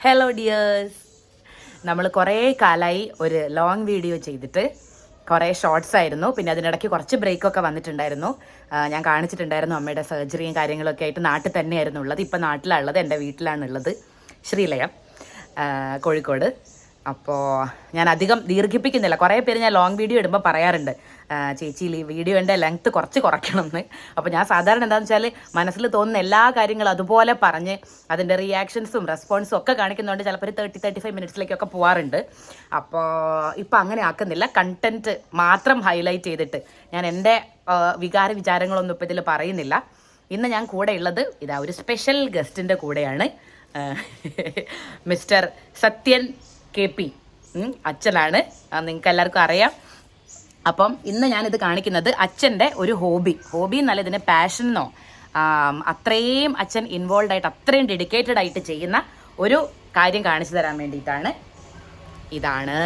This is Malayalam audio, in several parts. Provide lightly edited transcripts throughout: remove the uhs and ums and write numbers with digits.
ഹലോ ഡിയേഴ്സ്, നമ്മൾ കുറേ കാലമായി ഒരു ലോങ് വീഡിയോ ചെയ്തിട്ട്. കുറേ ഷോർട്സ് ആയിരുന്നു, പിന്നെ അതിനിടയ്ക്ക് കുറച്ച് ബ്രേക്കൊക്കെ വന്നിട്ടുണ്ടായിരുന്നു. ഞാൻ കാണിച്ചിട്ടുണ്ടായിരുന്നു അമ്മയുടെ സർജറിയും കാര്യങ്ങളൊക്കെ ആയിട്ട് നാട്ടിൽ തന്നെയായിരുന്നു ഉള്ളത്. ഇപ്പം നാട്ടിലാണുള്ളത്, എൻ്റെ വീട്ടിലാണുള്ളത്, ശ്രീലയം, കോഴിക്കോട്. അപ്പോൾ ഞാൻ അധികം ദീർഘിപ്പിക്കുന്നില്ല. കുറേ പേര് ഞാൻ ലോങ് വീഡിയോ ഇടുമ്പോൾ പറയാറുണ്ട്, ചേച്ചി ഈ വീഡിയോൻ്റെ ലെങ്ത്ത് കുറച്ച് കുറയ്ക്കണം എന്ന്. അപ്പോൾ ഞാൻ സാധാരണ എന്താണെന്ന് വെച്ചാൽ മനസ്സിൽ തോന്നുന്ന എല്ലാ കാര്യങ്ങളും അതുപോലെ പറഞ്ഞ് അതിൻ്റെ റിയാക്ഷൻസും റെസ്പോൺസും ഒക്കെ കാണിക്കുന്നതുകൊണ്ട് ചിലപ്പോൾ ഒരു 30-35 മിനിറ്റ്സിലേക്കൊക്കെ പോകാറുണ്ട്. അപ്പോൾ ഇപ്പം അങ്ങനെ ആക്കുന്നില്ല, കണ്ടൻറ്റ് മാത്രം ഹൈലൈറ്റ് ചെയ്തിട്ട് ഞാൻ എൻ്റെ വിചാരങ്ങളൊന്നും ഇപ്പോൾ ഇതിൽ പറയുന്നില്ല. ഇന്ന് ഞാൻ കൂടെ ഉള്ളത് ഇതാ ഒരു സ്പെഷ്യൽ ഗസ്റ്റിൻ്റെ കൂടെയാണ്. മിസ്റ്റർ സത്യൻ KP അച്ഛനാണ്, നിങ്ങൾക്ക് എല്ലാവർക്കും അറിയാം. അപ്പം ഇന്ന് ഞാനിത് കാണിക്കുന്നത് അച്ഛൻ്റെ ഒരു ഹോബി എന്നല്ല, ഇതിൻ്റെ പാഷനെന്നോ, അത്രയും അച്ഛൻ ഇൻവോൾവ് ആയിട്ട് അത്രയും ഡെഡിക്കേറ്റഡ് ആയിട്ട് ചെയ്യുന്ന ഒരു കാര്യം കാണിച്ചു തരാൻ വേണ്ടിയിട്ടാണ്. ഇതാണ്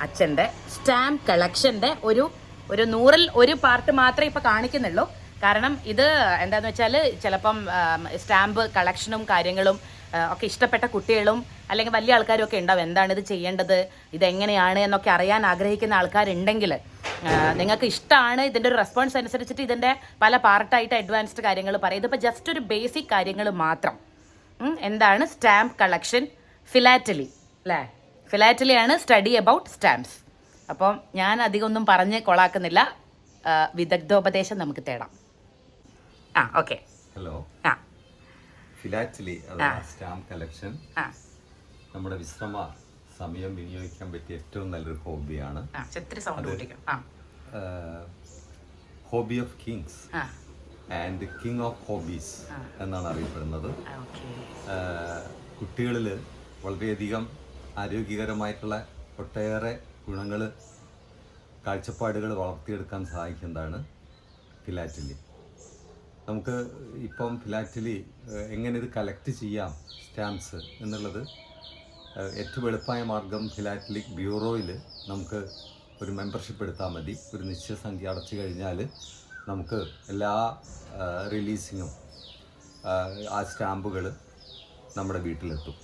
അച്ഛൻ്റെ സ്റ്റാമ്പ് കളക്ഷൻ്റെ ഒരു 100-ൽ 1 പാർട്ട് മാത്രമേ ഇപ്പോൾ കാണിക്കുന്നുള്ളൂ. കാരണം ഇത് എന്താണെന്ന് വെച്ചാൽ ചിലപ്പം സ്റ്റാമ്പ് കളക്ഷനും കാര്യങ്ങളും ഒക്കെ ഇഷ്ടപ്പെട്ട കുട്ടികളും അല്ലെങ്കിൽ വലിയ ആൾക്കാരും ഒക്കെ ഉണ്ടാവും, എന്താണ് ഇത് ചെയ്യേണ്ടത്, ഇതെങ്ങനെയാണ് എന്നൊക്കെ അറിയാൻ ആഗ്രഹിക്കുന്ന ആൾക്കാരുണ്ടെങ്കിൽ നിങ്ങൾക്ക് ഇഷ്ടമാണ്. ഇതിൻ്റെ ഒരു റെസ്പോൺസ് അനുസരിച്ചിട്ട് ഇതിൻ്റെ പല പാർട്ടായിട്ട് അഡ്വാൻസ്ഡ് കാര്യങ്ങൾ പറയും. ഇതിപ്പോൾ ജസ്റ്റ് ഒരു ബേസിക് കാര്യങ്ങൾ മാത്രം. എന്താണ് സ്റ്റാമ്പ് കളക്ഷൻ, ഫിലാറ്റലി അല്ലേ, ഫിലാറ്റലിയാണ് സ്റ്റഡി അബൌട്ട് സ്റ്റാമ്പ്സ്. അപ്പം ഞാൻ അധികം ഒന്നും പറഞ്ഞ് കൊളാക്കുന്നില്ല, വിദഗ്ധോപദേശം നമുക്ക് തേടാം. Okay. Hello. Philately stamp collection നമ്മുടെ വിശ്രമ സമയം വിനിയോഗിക്കാൻ പറ്റിയ ഏറ്റവും നല്ലൊരു ഹോബിയാണ്. Hobby of kings and king of hobbies എന്നാണ് അറിയപ്പെടുന്നത്. കുട്ടികളിൽ വളരെയധികം ആരോഗ്യകരമായിട്ടുള്ള ഒട്ടേറെ ഗുണങ്ങൾ, കാഴ്ചപ്പാടുകൾ വളർത്തിയെടുക്കാൻ സഹായിക്കുന്നതാണ് ഫിലാറ്റലി. നമുക്ക് ഇപ്പം ഫിലാറ്റലി എങ്ങനെ ഇത് കളക്ട് ചെയ്യാം സ്റ്റാമ്പ്സ് എന്നുള്ളത് ഏറ്റവും എളുപ്പമായ മാർഗം ഫിലാറ്റലിക് ബ്യൂറോയിൽ നമുക്ക് ഒരു മെമ്പർഷിപ്പ് എടുത്താൽ മതി. ഒരു നിശ്ചിത സംഖ്യ അടച്ചു കഴിഞ്ഞാൽ നമുക്ക് എല്ലാ റിലീസിങ്ങും ആ സ്റ്റാമ്പുകൾ നമ്മുടെ വീട്ടിലെത്തും.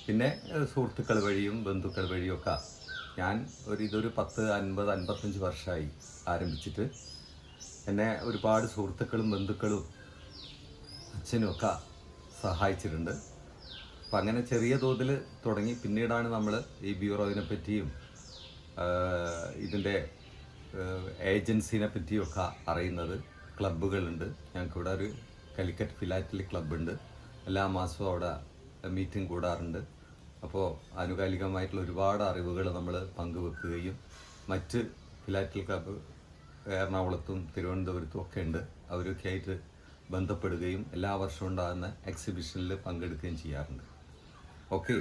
പിന്നെ സുഹൃത്തുക്കൾ വഴിയും ബന്ധുക്കൾ വഴിയൊക്കെ ഞാൻ ഇതൊരു 10-50-55 വർഷമായി ആരംഭിച്ചിട്ട്. എന്നെ ഒരുപാട് സുഹൃത്തുക്കളും ബന്ധുക്കളും അച്ഛനും ഒക്കെ സഹായിച്ചിട്ടുണ്ട്. അപ്പം അങ്ങനെ ചെറിയ തോതിൽ തുടങ്ങി. പിന്നീടാണ് നമ്മൾ ഈ ബ്യൂറോയിനെ പറ്റിയും ഇതിൻ്റെ ഏജൻസിനെ പറ്റിയൊക്കെ അറിയുന്നത്. ക്ലബ്ബുകളുണ്ട്, ഞങ്ങൾക്കിവിടെ ഒരു കാലിക്കറ്റ് ഫിലാറ്റലി ക്ലബ്ബുണ്ട്. എല്ലാ മാസവും അവിടെ മീറ്റിംഗ് കൂടാറുണ്ട്. അപ്പോൾ ആനുകാലികമായിട്ടുള്ള ഒരുപാട് അറിവുകൾ നമ്മൾ പങ്കുവെക്കുകയും മറ്റ് ഫിലാറ്റലി ക്ലബ്ബ് എറണാകുളത്തും തിരുവനന്തപുരത്തും ഒക്കെ ഉണ്ട്, അവരൊക്കെ ആയിട്ട് ബന്ധപ്പെടുകയും എല്ലാ വർഷവും ഉണ്ടാകുന്ന എക്സിബിഷനിൽ പങ്കെടുക്കുകയും ചെയ്യാറുണ്ട്. ഓക്കെ.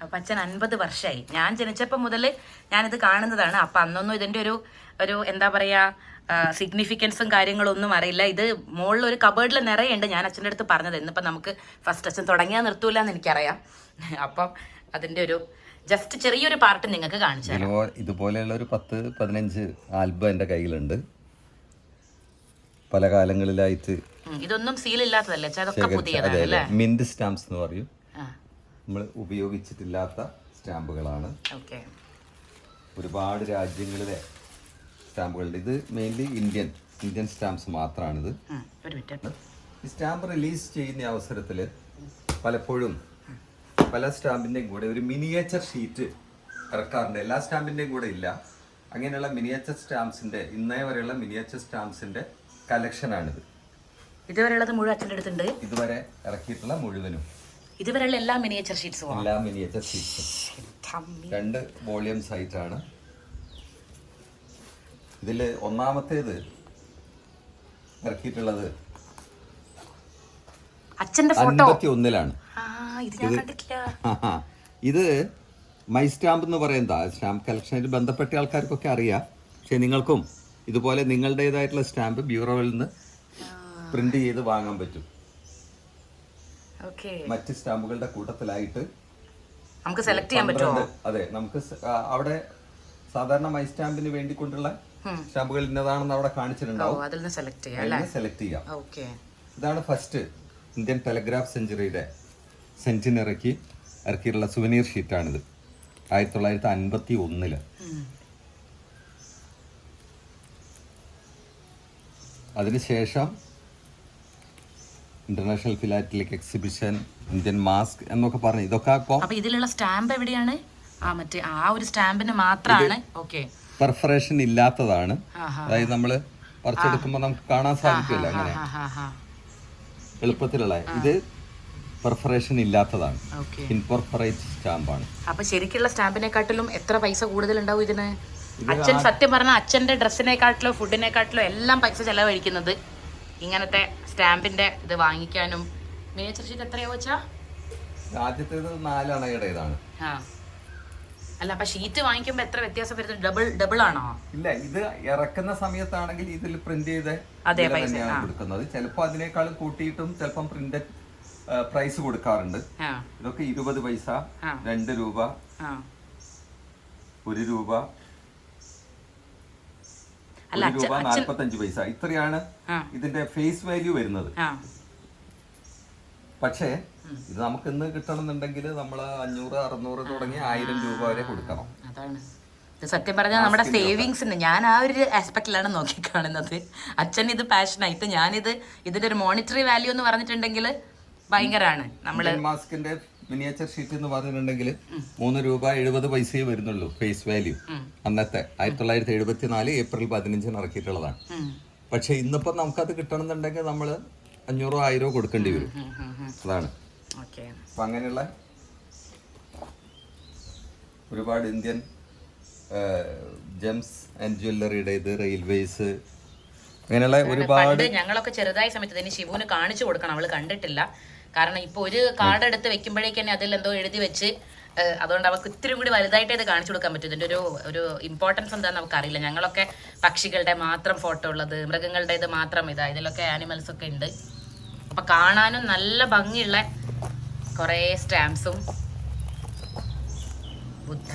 അപ്പം അച്ഛൻ 50 വർഷമായി. ഞാൻ ജനിച്ചപ്പോൾ മുതൽ ഞാനിത് കാണുന്നതാണ്. അപ്പം അന്നൊന്നും ഇതിൻ്റെ ഒരു എന്താ പറയുക സിഗ്നിഫിക്കൻസും കാര്യങ്ങളൊന്നും അറിയില്ല. ഇത് മുകളിൽ ഒരു കബേർഡിൽ നിറയുണ്ട്. ഞാൻ അച്ഛൻ്റെ അടുത്ത് പറഞ്ഞത് ഇന്നിപ്പം നമുക്ക് ഫസ്റ്റ് അച്ഛൻ തുടങ്ങിയാൽ നിർത്തൂല എന്ന് എനിക്കറിയാം. അപ്പം അതിൻ്റെ ഒരു ജസ്റ്റ് ചെറിയൊരു പാർട്ട് നിങ്ങൾക്ക് കാണിച്ചു തരാം. ഇതുപോലെയുള്ള ഒരു 10-15 ആൽബം എൻ്റെ കയ്യിലുണ്ട്. പല കാലങ്ങളിലായിട്ട് ഇതൊന്നും സീൽ ഇല്ലാത്തതല്ലേ, അതൊക്കെ പുതിയതാണ്. മിന്റ് സ്റ്റാമ്പ്സ് എന്ന് പറയും. നമ്മൾ ഉപയോഗിച്ചിട്ടില്ലാത്ത സ്റ്റാമ്പുകളാണ്. ഒരുപാട് രാജ്യങ്ങളിലെ സ്റ്റാമ്പുകളുണ്ട്. ഇത് മെയിൻലി ഇന്ത്യൻ സ്റ്റാമ്പ്സ് മാത്രമാണിത്. ഈ സ്റ്റാമ്പ് റിലീസ് ചെയ്യുന്ന അവസരത്തിൽ പലപ്പോഴും പല സ്റ്റാമ്പിൻ്റെയും കൂടെ ഒരു മിനിയേച്ചർ ഷീറ്റ് ഇറക്കാറുണ്ട്. എല്ലാ സ്റ്റാമ്പിൻ്റെയും കൂടെ ഇല്ല. അങ്ങനെയുള്ള മിനിയേച്ചർ സ്റ്റാമ്പ്സിൻ്റെ ഇന്നേ വരെയുള്ള മിനിയേച്ചർ സ്റ്റാമ്പ്സിൻ്റെ കളക്ഷനാണിത്. ഇതുവരെയുള്ളത് മുഴുവൻ അച്ഛൻ്റെ അടുത്തുണ്ട്. ഇതുവരെ ഇറക്കിയിട്ടുള്ള മുഴുവനും ഇതുവരെയുള്ള എല്ലാ മിനിയേച്ചർ ഷീറ്റ്സും 2 വോളിയൂംസ് ആയിട്ടാണ്. ഇതിൽ ഒന്നാമത്തേത് ഇറക്കിയിട്ടുള്ളത് അച്ഛൻ്റെ ഫോട്ടോ 51-ലാണ്. ഇത് മൈ സ്റ്റാമ്പ് എന്ന് പറയുന്നത് സ്റ്റാമ്പ് കളക്ഷനായിട്ട് ബന്ധപ്പെട്ട ആൾക്കാർക്കൊക്കെ അറിയാം. പക്ഷെ നിങ്ങൾക്കും ഇതുപോലെ നിങ്ങളുടേതായിട്ടുള്ള സ്റ്റാമ്പ് ബ്യൂറോയിൽ നിന്ന് പ്രിന്റ് ചെയ്ത് വാങ്ങാൻ പറ്റും. മറ്റ് സ്റ്റാമ്പുകളുടെ കൂട്ടത്തിലായിട്ട് നമുക്ക് സെലക്ട് ചെയ്യാൻ പറ്റുമോ? അതെ, നമുക്ക് അവിടെ സാധാരണ മൈ സ്റ്റാമ്പിന് വേണ്ടിക്കൊണ്ടുള്ള സ്റ്റാമ്പുകൾ ഇന്നതാണെന്ന് അവിടെ കാണിച്ചിട്ടുണ്ടാവും. സെലക്ട് ചെയ്യാം. ഇതാണ് ഫസ്റ്റ് ഇന്ത്യൻ ടെലഗ്രാഫ് സെഞ്ചുറിയുടെ സെൻറ്റിന് ഇറക്കിയിട്ടുള്ള സുവനീർ ഷീറ്റാണിത്. 1951. അതിനുശേഷം international philatelic exhibition, Indian mask എന്നൊക്കെ പറഞ്ഞു. ഇതൊക്കെ അപ്പോൾ ഇതിലുള്ള സ്റ്റാമ്പ് എവിടെയാണ്? മറ്റേ ആ ഒരു സ്റ്റാമ്പിന് മാത്രമാണ്. ഓക്കെ, പെർഫറേഷൻ ഇല്ലാത്തതാണ്. അതായത് നമ്മൾ പറിച്ചെടുക്കുമ്പോൾ നമുക്ക് കാണാൻ സാധിക്കില്ല അങ്ങനെ എളുപ്പത്തിലുള്ള. ഇത് പെർഫറേഷൻ ഇല്ലാത്തതാണ്, ഇൻപെർഫറേറ്റ് സ്റ്റാമ്പാണ്. അപ്പൊ ശരിക്കുള്ള സ്റ്റാമ്പിനെക്കാട്ടിലും എത്ര പൈസ കൂടുതൽ ഉണ്ടാവും ഇതിന്? അച്ഛൻ സത്യം പറഞ്ഞാൽ അച്ഛന്റെ ഡ്രസ്സിനെക്കാട്ടിലോ ഫുഡിനെക്കാട്ടിലോ എല്ലാം പൈസ ചെലവഴിക്കുന്നത് ഇങ്ങനത്തെ സ്റ്റാമ്പിന്റെ ഇത് വാങ്ങിക്കാനും. മിനിയേച്ചർ ഷീറ്റ് എത്രയാ വെച്ചാ? ആദ്യത്തേത് 4 അണയുടേതാണ്. അല്ല, അപ്പൊ ഷീറ്റ് വാങ്ങിക്കുമ്പോ എത്ര വ്യത്യാസം വരുന്നത്? ഡബിൾ ആണോ? ഇല്ല, ഇത് ഇറക്കുന്ന സമയത്താണെങ്കിൽ ഇതിൽ പ്രിന്റ് ചെയ്ത് തന്നെയാണ് കൊടുക്കുന്നത്. ചിലപ്പോൾ അതിനേക്കാളും കൂട്ടിയിട്ടും ചിലപ്പം പ്രിന്റ് പ്രൈസ് കൊടുക്കാറുണ്ട്. ഇതൊക്കെ 20 പൈസ, 2 രൂപ, 1 രൂപ, 1 രൂപ 45 പൈസ, ഇത്രയാണ് ഇതിന്റെ ഫേസ് വാല്യൂ വരുന്നത്. പക്ഷേ ഇത് നമുക്ക് ഇന്ന് കിട്ടണമെന്നുണ്ടെങ്കിൽ നമ്മൾ 500, 600 തുടങ്ങി 1000 രൂപ വരെ കൊടുക്കണം. അതാണ് ഇത് സത്യം പറഞ്ഞാൽ നമ്മുടെ സേവിങ്സിന്. ഞാൻ ആ ഒരു ആസ്പെക്റ്റിലാണ് നോക്കിക്കാണുന്നത്. അച്ഛൻ ഇത് പാഷനായിട്ട്, ഞാനിത് ഇതിന്റെ ഒരു മോണിറ്ററി വാല്യൂ എന്ന് പറഞ്ഞിട്ടുണ്ടെങ്കിൽ ഭയങ്കരമാണ്. നമ്മള് മാസ്കിന്റെ മിനിയേച്ചർ ഷീറ്റ് എന്ന് പറഞ്ഞിട്ടുണ്ടെങ്കിൽ 3 രൂപ 70 പൈസയെ വരുന്നുള്ളൂ ഫേസ് വാല്യൂ. അന്നത്തെ 1974 ഏപ്രിൽ 15 ഇറക്കിയിട്ടുള്ളതാണ്. പക്ഷെ ഇന്നിപ്പോ നമുക്കത് കിട്ടണമെന്നുണ്ടെങ്കിൽ നമ്മൾ 500, 1000 കൊടുക്കേണ്ടി വരും. അതാണ്. അപ്പൊ അങ്ങനെയുള്ള ഒരുപാട് ഇന്ത്യൻ ജെംസ് ആൻഡ് ജ്വല്ലറിയുടെ ഇത്, റെയിൽവേസ്, അങ്ങനെയുള്ള ഒരുപാട്. ഞങ്ങളൊക്കെ ചെറുതായ സമയത്ത് തന്നെ ശിവുവിന് കാണിച്ചു കൊടുക്കണം, അവള് കണ്ടിട്ടില്ല. കാരണം ഇപ്പൊ ഒരു കാർഡ് എടുത്ത് വെക്കുമ്പോഴേക്ക് തന്നെ അതിൽ എന്തോ എഴുതി വെച്ച്, അതുകൊണ്ട് അവർക്ക് ഇത്തിരി കൂടി വലുതായിട്ട് ഇത് കാണിച്ചു കൊടുക്കാൻ പറ്റും. ഇതിന്റെ ഒരു ഇമ്പോർട്ടൻസ് എന്താണെന്ന് നമുക്കറിയില്ല. ഞങ്ങളൊക്കെ പക്ഷികളുടെ മാത്രം ഫോട്ടോ ഉള്ളത്, മൃഗങ്ങളുടെ ഇത് മാത്രം ഇതിലൊക്കെ ആനിമൽസ് ഒക്കെ ഉണ്ട്. അപ്പൊ കാണാനും നല്ല ഭംഗിയുള്ള കുറേ സ്റ്റാമ്പ്സും. ബുദ്ധ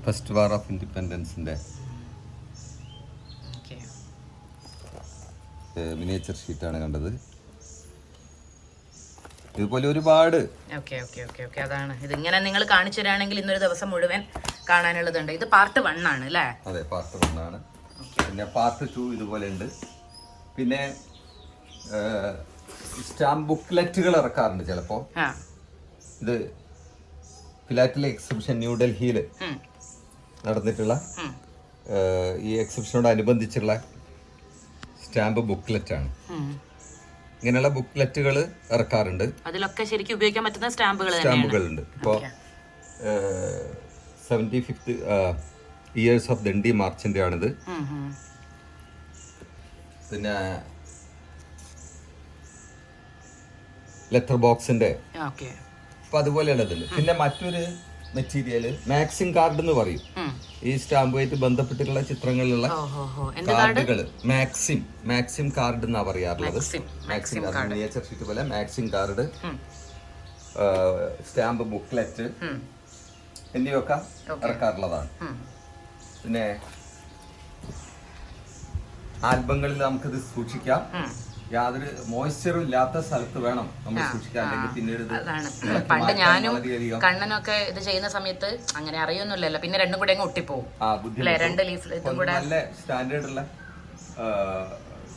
ഫസ്റ്റ് വാർ ഓഫ് ഇൻഡിപെൻഡൻസിന്റെ മിനിയേച്ചർ ഷീറ്റാണ് കണ്ടത്. ഇതുപോലെ ഒരുപാട്. അതാണ് ഇതിങ്ങനെ നിങ്ങൾ കാണിച്ചു തരാണെങ്കിൽ ഇന്നൊരു ദിവസം മുഴുവൻ കാണാനുള്ളതുണ്ട്. ഇത് പാർട്ട് 1 ആണ് അല്ലേ? അതെ, പാർട്ട് 1 ആണ്. പിന്നെ പാർട്ട് 2 ഇതുപോലെ ഉണ്ട്. പിന്നെ സ്റ്റാമ്പ് ബുക്ക്ലെറ്റുകൾ ഇറക്കാറുണ്ട് ചിലപ്പോ. ഇത് ഫിലാറ്റലിക് എക്സിബിഷൻ ന്യൂഡൽഹിയിൽ നടന്നിട്ടുള്ള ഈ എക്സിബിഷനോടനുബന്ധിച്ചുള്ള സ്റ്റാമ്പ് ബുക്ക്ലെറ്റ് ആണ്. ഇങ്ങനെയുള്ള ബുക്ക്ലെറ്റുകൾ ഇറക്കാറുണ്ട്. അതിലൊക്കെ ശരിക്കും ഉപയോഗിക്കാൻ പറ്റുന്ന സ്റ്റാമ്പുകളുണ്ട്. ഇപ്പോൾ 75th ഇയേഴ്സ് ഓഫ് ദണ്ഡി മാർച്ചിന്റെ ആണിത്. പിന്നെ ലെറ്റർ ബോക്സിന്റെ അപ്പൊ അതുപോലെയുള്ളതുണ്ട്. പിന്നെ മറ്റൊരു മെറ്റീരിയൽ മാക്സിംഗ് കാർഡ് എന്ന് പറയും. ഈ സ്റ്റാമ്പുമായിട്ട് ബന്ധപ്പെട്ടിട്ടുള്ള ചിത്രങ്ങളിലുള്ള കാർഡുകൾ മാക്സിം കാർഡ് എന്നാ പറയാറുള്ളത്. മാക്സിം കാർഡ്, മിനിയേച്ചർ ഷീറ്റ് പോലെ മാക്സിം കാർഡ്, സ്റ്റാമ്പ് ബുക്ക്ലെറ്റ് എന്നിവയൊക്കെ ഇറക്കാറുള്ളതാണ്. പിന്നെ ആൽബങ്ങളിൽ നമുക്കിത് സൂക്ഷിക്കാം. യാതൊരു മോയ്സ്ചറും ഇല്ലാത്ത സ്ഥലത്ത് വേണം നമ്മൾ സൂക്ഷിക്കാൻ. അല്ലെങ്കിൽ പിന്നീട് പണ്ട് ഞാനും കണ്ണനൊക്കെ ഇത് ചെയ്യുന്ന സമയത്ത് അങ്ങനെ അറിയൊന്നുമില്ലല്ലോ, പിന്നെ രണ്ടും കൂടെ അങ്ങ് ഒട്ടിപ്പോവും. രണ്ട് ലീഫ് ഇതും കൂടെ. നല്ല സ്റ്റാൻഡേർഡ് ഉള്ള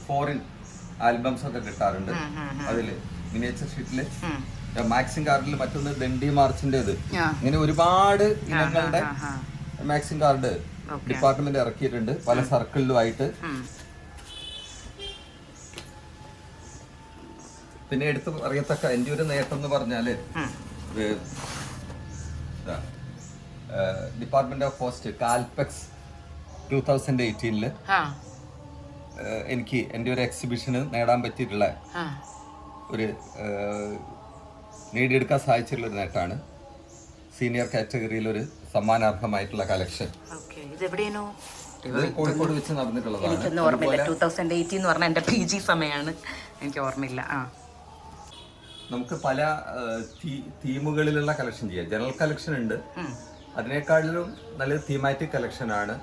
ഫോറിൻ ആൽബംസ് ഒക്കെ കിട്ടാറുണ്ട്. അതില് മിനിയേച്ചർ ഷീറ്റില് മാക്സിം കാർഡിൽ. മറ്റൊന്ന് ദണ്ഡി മാർച്ചിന്റെ ഇത്. ഇങ്ങനെ ഒരുപാട് ഇനങ്ങളുടെ മാക്സിം കാർഡ് ഡിപ്പാർട്ട്മെന്റ് ഇറക്കിയിട്ടുണ്ട് പല സർക്കിളിലുമായിട്ട്. പിന്നെ എടുത്ത് അറിയത്തക്ക എൻ്റെ ഒരു നേട്ടം എന്ന് പറഞ്ഞാല് ഡിപ്പാർട്ട്മെന്റ് ഓഫ് പോസ്റ്റ് കാൽപെക്സ് 2018 എനിക്ക് എൻ്റെ ഒരു എക്സിബിഷന് നേടാൻ പറ്റിയിട്ടുള്ള ഒരു നേടിയെടുക്കാൻ സാധിച്ചിട്ടുള്ള ഒരു നേട്ടമാണ്. സീനിയർ കാറ്റഗറിയിൽ ഒരു സമ്മാനാർഹമായിട്ടുള്ള കളക്ഷൻ. ഇത് കോഴിക്കോട് വെച്ച് നടന്നിട്ടുള്ളതാണ്. 2018 എന്ന് പറഞ്ഞാൽ എൻ്റെ PG സമയമാണ്, എനിക്ക് ഓർമ്മയില്ല. നമുക്ക് പല തീമുകളിലുള്ള കളക്ഷൻ ചെയ്യാം. ജനറൽ കളക്ഷൻ ഉണ്ട്, അതിനേക്കാളിലും നല്ല തീമാറ്റിക് കളക്ഷൻ ആണ്.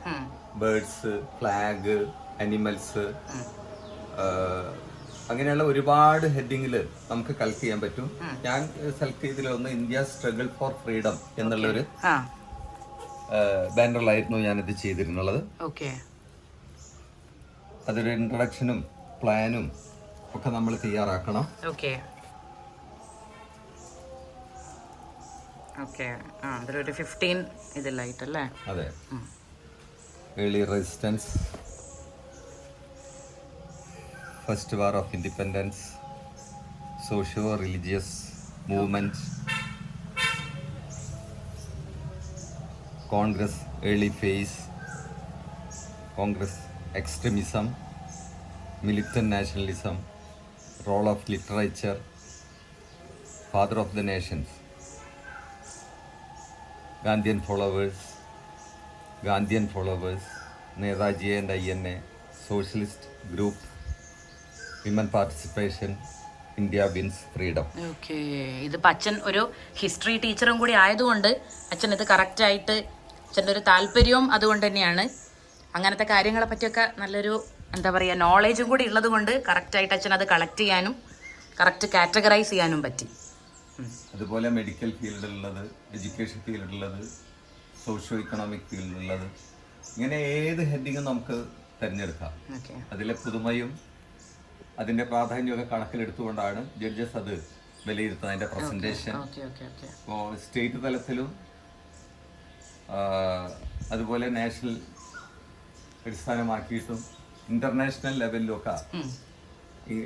ബേർഡ്സ്, ഫ്ലാഗ്, അനിമൽസ്, അങ്ങനെയുള്ള ഒരുപാട് ഹെഡിങ്ങിൽ നമുക്ക് കളക്ട് ചെയ്യാൻ പറ്റും. ഞാൻ സെലക്ട് ചെയ്തിലൊന്ന് ഇന്ത്യ സ്ട്രഗിൾ ഫോർ ഫ്രീഡം എന്നുള്ളൊരു ബാനറിലായിരുന്നു ഞാനിത് ചെയ്തിരുന്നുള്ളത്. അതൊരു ഇൻട്രഡക്ഷനും പ്ലാനും ഒക്കെ നമ്മൾ തയ്യാറാക്കണം. അതിലൊരു 15 ഇതിലായിട്ടല്ലേ? അതെ. Early resistance, first war of independence, socio religious movement, Congress early phase, Congress extremism, militant nationalism, role of literature, father of the nations, Gandhian followers, Netaji and INA, socialist group, women participation, India wins freedom. ഇതിപ്പോൾ അച്ഛൻ ഒരു ഹിസ്റ്ററി ടീച്ചറും കൂടി ആയതുകൊണ്ട് അച്ഛൻ ഇത് കറക്റ്റായിട്ട് അച്ഛൻ്റെ ഒരു താല്പര്യവും അതുകൊണ്ട് തന്നെയാണ്. അങ്ങനത്തെ കാര്യങ്ങളെ പറ്റിയൊക്കെ നല്ലൊരു എന്താ പറയുക നോളേജും കൂടി ഉള്ളത് കൊണ്ട് കറക്റ്റായിട്ട് അച്ഛൻ അത് കളക്ട് ചെയ്യാനും കറക്റ്റ് കാറ്റഗറൈസ് ചെയ്യാനും പറ്റി. അതുപോലെ മെഡിക്കൽ ഫീൽഡിലുള്ളത്, എഡ്യൂക്കേഷൻ ഫീൽഡിലുള്ളത്, സോഷ്യോ ഇക്കണോമിക് ഫീൽഡിലുള്ളത്, ഇങ്ങനെ ഏത് ഹെഡിങ്ങും നമുക്ക് തിരഞ്ഞെടുക്കാം. അതിലെ പുതുമയും അതിൻ്റെ പ്രാധാന്യമൊക്കെ കണക്കിലെടുത്തുകൊണ്ടാണ് ജഡ്ജസ് അത് വിലയിരുത്തുന്നത്. അതിൻ്റെ പ്രസൻറ്റേഷൻ ഇപ്പോൾ സ്റ്റേറ്റ് തലത്തിലും അതുപോലെ നാഷണൽ അടിസ്ഥാനമാക്കിയിട്ടും ഇന്റർനാഷണൽ ലെവലിലൊക്കെ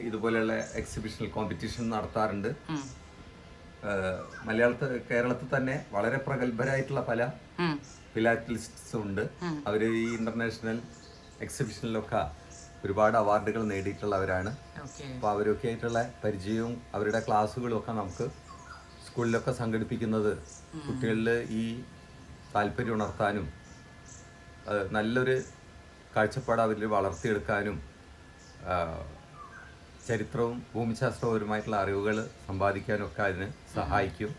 ഇതുപോലെയുള്ള എക്സിബിഷണൽ കോമ്പറ്റീഷൻ നടത്താറുണ്ട്. കേരളത്തിൽ തന്നെ വളരെ പ്രഗത്ഭരായിട്ടുള്ള പല ഫിലാറ്റലിസ്റ്റും ഉണ്ട്. അവർ ഈ ഇന്റർനാഷണൽ എക്സിബിഷനിലൊക്കെ ഒരുപാട് അവാർഡുകൾ നേടിയിട്ടുള്ളവരാണ്. അപ്പോൾ അവരൊക്കെ ആയിട്ടുള്ള പരിചയവും അവരുടെ ക്ലാസ്സുകളും ഒക്കെ നമുക്ക് സ്കൂളിലൊക്കെ സംഘടിപ്പിക്കുന്നത് കുട്ടികളിൽ ഈ താല്പര്യം ഉണർത്താനും നല്ലൊരു കാഴ്ചപ്പാട് അവരിൽ വളർത്തിയെടുക്കാനും ചരിത്രവും ഭൂമിശാസ്ത്രപരമായിട്ടുള്ള അറിവുകൾ സമ്പാദിക്കാനും ഒക്കെ അതിന് സഹായിക്കും.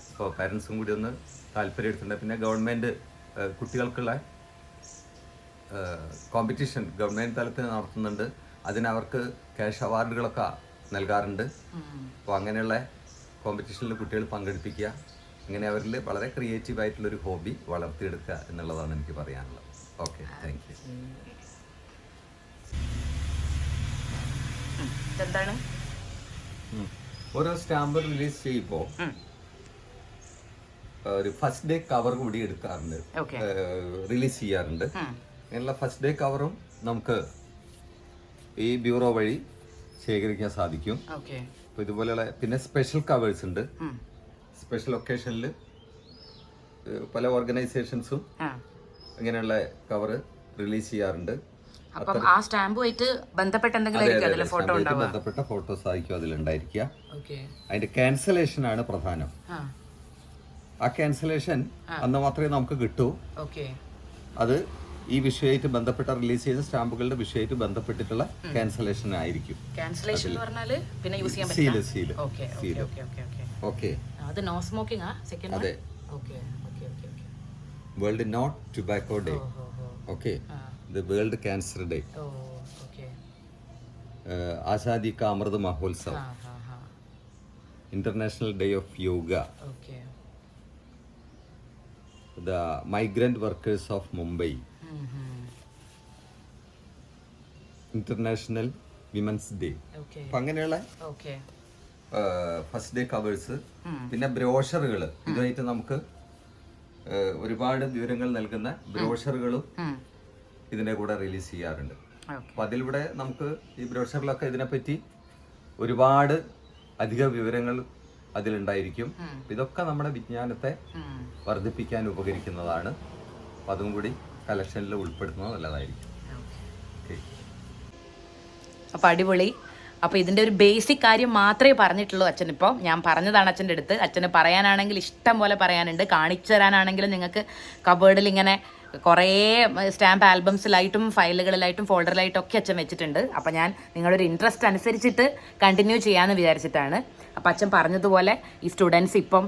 അപ്പോൾ പാരൻസും കൂടി ഒന്ന് താല്പര്യം എടുത്തിട്ടുണ്ട്. പിന്നെ ഗവൺമെൻറ് കുട്ടികൾക്കുള്ള കോമ്പറ്റീഷൻ ഗവൺമെൻറ് തലത്തിൽ നടത്തുന്നുണ്ട്. അതിനവർക്ക് ക്യാഷ് അവാർഡുകളൊക്കെ നൽകാറുണ്ട്. അപ്പോൾ അങ്ങനെയുള്ള കോമ്പറ്റീഷനിൽ കുട്ടികൾ പങ്കെടുപ്പിക്കുക, അങ്ങനെ അവരിൽ വളരെ ക്രിയേറ്റീവായിട്ടുള്ളൊരു ഹോബി വളർത്തിയെടുക്കുക എന്നുള്ളതാണ് എനിക്ക് പറയാനുള്ളത്. Okay, thank you. എന്താണ് ഓരോ സ്റ്റാമ്പ് റിലീസ് ചെയ്യുമ്പോൾ ഒരു ഫസ്റ്റ് ഡേ കവർ കൂടി എടുക്കാറുണ്ട്, റിലീസ് ചെയ്യാറുണ്ട്. അങ്ങനെയുള്ള ഫസ്റ്റ് ഡേ കവറും നമുക്ക് ഈ ബ്യൂറോ വഴി ശേഖരിക്കാൻ സാധിക്കും. അപ്പോൾ ഇതുപോലെയുള്ള പിന്നെ സ്പെഷ്യൽ കവേഴ്സ് ഉണ്ട്. സ്പെഷ്യൽ ഒക്കേഷനിൽ പല ഓർഗനൈസേഷൻസും ഇങ്ങനെയുള്ള കവർ റിലീസ് ചെയ്യാറുണ്ട്. അപ്പം ആ സ്റ്റാമ്പുമായിട്ട് ബന്ധപ്പെട്ട ബന്ധപ്പെട്ട ഫോട്ടോസ് ആയിരിക്കും അതിലുണ്ടായിരിക്കുക. അതിന്റെ ക്യാൻസലേഷൻ ആണ് പ്രധാനം. ആ ക്യാൻസലേഷൻ അന്ന് മാത്രമേ നമുക്ക് കിട്ടൂ. അത് ഈ വിഷയമായിട്ട് ബന്ധപ്പെട്ട റിലീസ് ചെയ്ത സ്റ്റാമ്പുകളുടെ വിഷയമായിട്ട് ബന്ധപ്പെട്ടിട്ടുള്ള ക്യാൻസലേഷൻ ആയിരിക്കും. അതെ, world not tobacco day, okay, the world cancer day, Azadi ka Amrit Mahotsav, international day of yoga, the migrant workers of Mumbai, international women's day. അപ്പൊ അങ്ങനെയുള്ള ഫസ്റ്റ് ഡേ കവേഴ്സ്, പിന്നെ ബ്രോഷറുകൾ, ഇതുമായിട്ട് നമുക്ക് ഒരുപാട് വിവരങ്ങൾ നൽകുന്ന ബ്രോഷറുകളും ഇതിന്റെ കൂടെ റിലീസ് ചെയ്യാറുണ്ട്. അപ്പൊ അതിലൂടെ നമുക്ക് ഈ ബ്രോഷറിലൊക്കെ ഇതിനെപ്പറ്റി ഒരുപാട് അധിക വിവരങ്ങൾ അതിലുണ്ടായിരിക്കും. ഇതൊക്കെ നമ്മുടെ വിജ്ഞാനത്തെ വർദ്ധിപ്പിക്കാൻ ഉപകരിക്കുന്നതാണ്. അപ്പൊ അതും കൂടി കളക്ഷനിൽ ഉൾപ്പെടുത്തുന്നത് നല്ലതായിരിക്കും. അപ്പോൾ അടിപൊളി. അപ്പോൾ ഇതിൻ്റെ ഒരു ബേസിക് കാര്യം മാത്രമേ പറഞ്ഞിട്ടുള്ളൂ അച്ഛനിപ്പോൾ. ഞാൻ പറഞ്ഞതാണ് അച്ഛൻ്റെ അടുത്ത്. അച്ഛന് പറയാനാണെങ്കിൽ ഇഷ്ടം പോലെ പറയാനുണ്ട്, കാണിച്ചു തരാനാണെങ്കിലും നിങ്ങൾക്ക് കബേർഡിൽ ഇങ്ങനെ കുറേ സ്റ്റാമ്പ് ആൽബംസിലായിട്ടും ഫയലുകളിലായിട്ടും ഫോൾഡറിലായിട്ടും ഒക്കെ അച്ഛൻ വെച്ചിട്ടുണ്ട്. അപ്പം ഞാൻ നിങ്ങളുടെ ഒരു ഇൻട്രസ്റ്റ് അനുസരിച്ചിട്ട് കണ്ടിന്യൂ ചെയ്യാമെന്ന് വിചാരിച്ചിട്ടാണ്. അപ്പം അച്ഛൻ പറഞ്ഞതുപോലെ ഈ സ്റ്റുഡൻസ് ഇപ്പം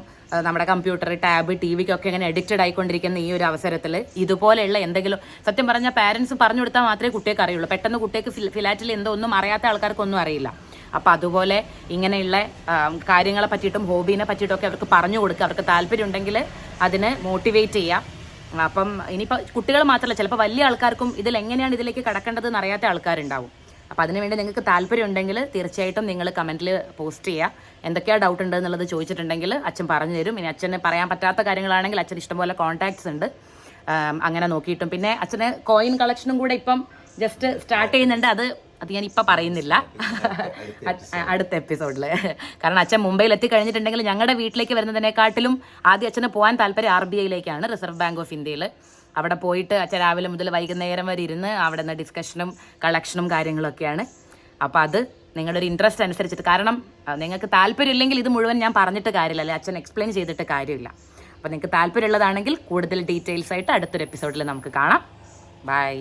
നമ്മുടെ കമ്പ്യൂട്ടർ, ടാബ്, ടി വിക്കൊക്കെ ഇങ്ങനെ അഡിക്റ്റഡ് ആയിക്കൊണ്ടിരിക്കുന്ന ഈ ഒരു അവസരത്തിൽ ഇതുപോലെയുള്ള എന്തെങ്കിലും, സത്യം പറഞ്ഞാൽ പാരൻസ് പറഞ്ഞു കൊടുത്താൽ മാത്രമേ കുട്ടിക്ക് അറിയുള്ളൂ. പെട്ടെന്ന് കുട്ടിക്ക് ഫിലാറ്റിൽ എന്തോ ഒന്നും അറിയാത്ത ആൾക്കാർക്കൊന്നും അറിയില്ല. അപ്പോൾ അതുപോലെ ഇങ്ങനെയുള്ള കാര്യങ്ങളെ പറ്റിയിട്ടും ഹോബീനെ പറ്റിയിട്ടൊക്കെ അവർക്ക് പറഞ്ഞു കൊടുക്കുക. അവർക്ക് താല്പര്യം ഉണ്ടെങ്കിൽ അതിന് മോട്ടിവേറ്റ് ചെയ്യാം. അപ്പം ഇനിയിപ്പോൾ കുട്ടികൾ മാത്രമല്ല, ചിലപ്പോൾ വലിയ ആൾക്കാർക്കും എങ്ങനെയാണ് ഇതിലേക്ക് കടക്കേണ്ടതെന്ന് അറിയാത്ത ആൾക്കാരുണ്ടാവും. അപ്പോൾ അതിനുവേണ്ടി നിങ്ങൾക്ക് താല്പര്യം ഉണ്ടെങ്കിൽ തീർച്ചയായിട്ടും നിങ്ങൾ കമൻറ്റിൽ പോസ്റ്റ് ചെയ്യുക. എന്തൊക്കെയാണ് ഡൗട്ട് ഉണ്ട് എന്നുള്ളത് ചോദിച്ചിട്ടുണ്ടെങ്കിൽ അച്ഛൻ പറഞ്ഞു തരും. ഇനി അച്ഛന് പറയാൻ പറ്റാത്ത കാര്യങ്ങളാണെങ്കിൽ അച്ഛൻ ഇഷ്ടംപോലെ കോൺടാക്ട്സ് ഉണ്ട്, അങ്ങനെ നോക്കിയിട്ടും. പിന്നെ അച്ഛന് കോയിൻ കളക്ഷനും കൂടെ ഇപ്പം ജസ്റ്റ് സ്റ്റാർട്ട് ചെയ്യുന്നുണ്ട്. അത് ഞാൻ ഇപ്പം പറയുന്നില്ല, അടുത്ത എപ്പിസോഡിൽ. കാരണം അച്ഛൻ മുംബൈയിൽ എത്തിക്കഴിഞ്ഞിട്ടുണ്ടെങ്കിൽ ഞങ്ങളുടെ വീട്ടിലേക്ക് വരുന്നതിനെക്കാട്ടിലും ആദ്യം അച്ഛന് പോകാൻ താല്പര്യം RBIയിലേക്കാണ്, റിസർവ് ബാങ്ക് ഓഫ് ഇന്ത്യയിൽ. അവിടെ പോയിട്ട് അച്ഛൻ രാവിലെ മുതൽ വൈകുന്നേരം വരെ ഇരുന്ന് അവിടെ നിന്ന് ഡിസ്കഷനും കളക്ഷനും കാര്യങ്ങളൊക്കെയാണ്. അപ്പോൾ അത് നിങ്ങളുടെ ഒരു ഇൻട്രസ്റ്റ് അനുസരിച്ചിട്ട്, കാരണം നിങ്ങൾക്ക് താല്പര്യം ഇല്ലെങ്കിൽ ഇത് മുഴുവൻ ഞാൻ പറഞ്ഞിട്ട് കാര്യമില്ല, അല്ലെ അച്ഛൻ എക്സ്പ്ലെയിൻ ചെയ്തിട്ട് കാര്യമില്ല. അപ്പോൾ നിങ്ങൾക്ക് താല്പര്യമുള്ളതാണെങ്കിൽ കൂടുതൽ ഡീറ്റെയിൽസ് ആയിട്ട് അടുത്തൊരു എപ്പിസോഡിൽ നമുക്ക് കാണാം. ബൈ.